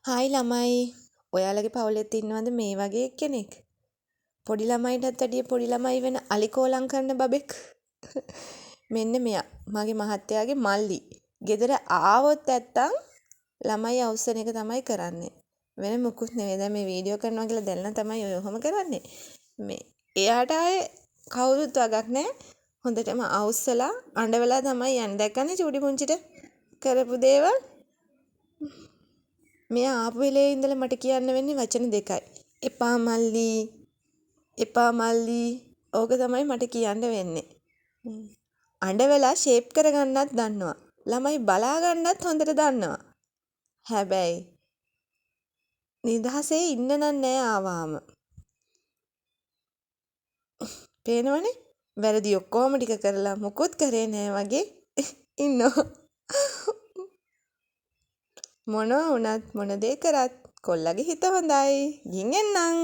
Hi ළමයි. ඔයාලගේ පවුලෙත් ඉන්නවද මේ වගේ කෙනෙක්? පොඩි ළමයිටත් වැඩිය පොඩි ළමයි වෙන අලිකෝලම් කරන බබෙක්. මෙන්න මෙයා. මගේ මහත්තයාගේ මල්ලි. ගෙදර ආවොත් නැත්තම් ළමයි අවුස්සන එක තමයි කරන්නේ. වෙන මුකුත් නෙවෙයි. දැන් මේ වීඩියෝ කරනවා කියලා දැල්ලා තමයි ඔය ඔහොම කරන්නේ. මේ එයාට ආයේ කවුරුත් වගක් නැහැ. හොඳටම අවුස්සලා අඬවලා තමයි යන්නේ. දැක්කනේ චූටි පුංචිට කරපු දේවල්. මෙයා ආපු වෙලේ ඉඳලා මට කියන්න වෙන්නේ වචන දෙකයි. එපා මල්ලි, එපා මල්ලි. ඕක තමයි මට කියන්න වෙන්නේ. අඬවලා ෂේප් කරගන්නත් දන්නවා. ළමයි බලා ගන්නත් හොඳට දන්නවා. හැබැයි නිදහසේ ඉන්න නෑ ආවාම. පේනවනේ? වැරදි ඔක්කොම ටික කරලා මොකුත් කරේ නෑ වගේ ඉන්නවා. මොනවා වුණත් මොන දේ කරත් කොල්ලගේ හිත හොඳයි. ගින් එන්නම්.